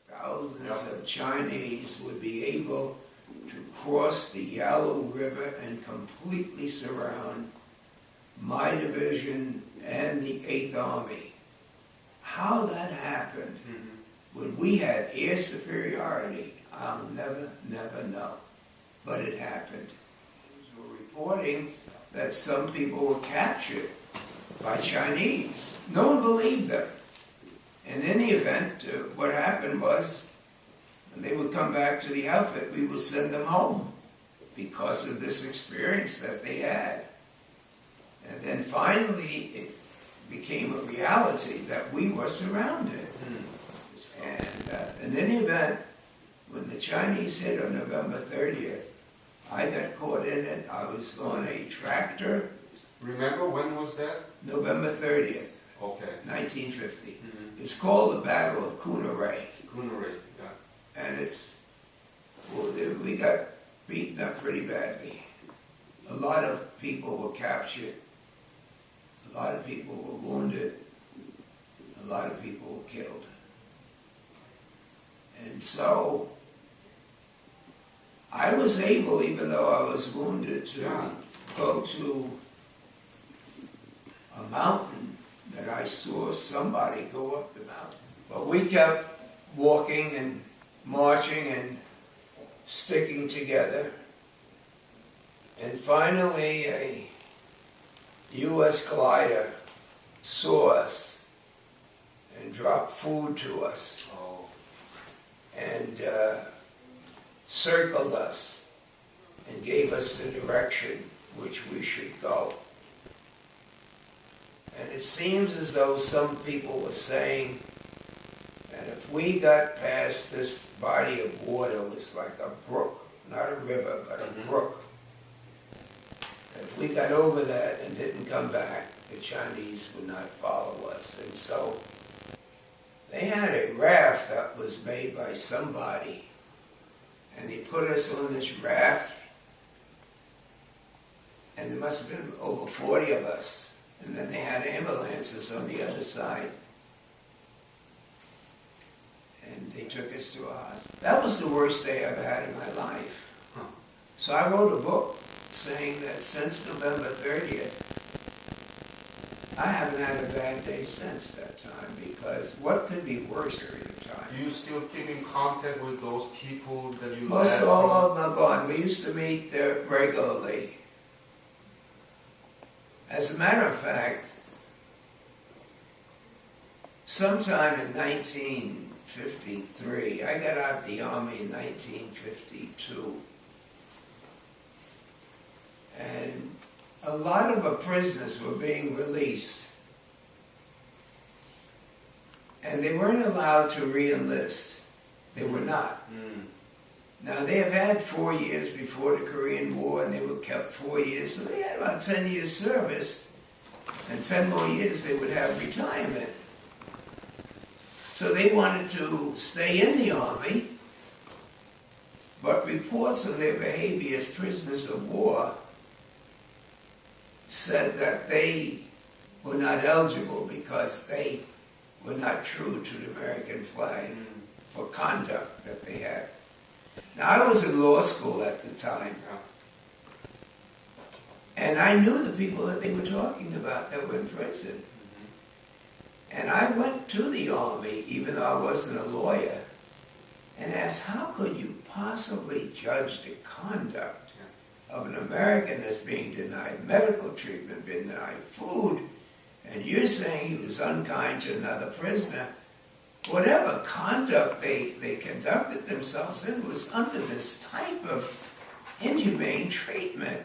Thousands of Chinese would be able to cross the Yalu River and completely surround my division and the 8th Army. How that happened, when we had air superiority, I'll never know. But it happened. There were reportings that some people were captured by Chinese. No one believed them. In any event, what happened was, when they would come back to the outfit, we would send them home because of this experience that they had. And then finally, it became a reality that we were surrounded. And in any event, when the Chinese hit on November 30th, I got caught in it. I was on a tractor. Remember, when was that? November 30th, Okay. 1950. It's called the Battle of Coonaray. Coonaray, yeah. And we got beaten up pretty badly. A lot of people were captured. A lot of people were wounded. A lot of people were killed. And so, I was able, even though I was wounded, to go to a mountain that I saw somebody go up the mountain. But we kept walking and marching and sticking together. And finally, a U.S. glider saw us and dropped food to us and circled us and gave us the direction which we should go. And it seems as though some people were saying that if we got past this body of water, it was like a brook, not a river, but a brook. If we got over that and didn't come back, the Chinese would not follow us. And so they had a raft that was made by somebody, and they put us on this raft, and there must have been over 40 of us. And then they had ambulances on the other side. And they took us to a hospital. That was the worst day I've had in my life. So I wrote a book saying that since November 30th, I haven't had a bad day since that time, because what could be worse during the time? Do you still keep in contact with those people that you Most all of them are gone. We used to meet regularly. As a matter of fact, sometime in 1953, I got out of the Army in 1952, and a lot of the prisoners were being released, and they weren't allowed to re-enlist. They were not. Now, they have had 4 years before the Korean War, and they were kept 4 years, so they had about 10 years service, and 10 more years they would have retirement. So they wanted to stay in the Army, but reports on their behavior as prisoners of war said that they were not eligible because they were not true to the American flag for conduct that they had. Now, I was in law school at the time, and I knew the people that they were talking about that were in prison. And I went to the Army, even though I wasn't a lawyer, and asked, how could you possibly judge the conduct of an American that's being denied medical treatment, being denied food, and you're saying he was unkind to another prisoner? Whatever conduct they conducted themselves in was under this type of inhumane treatment.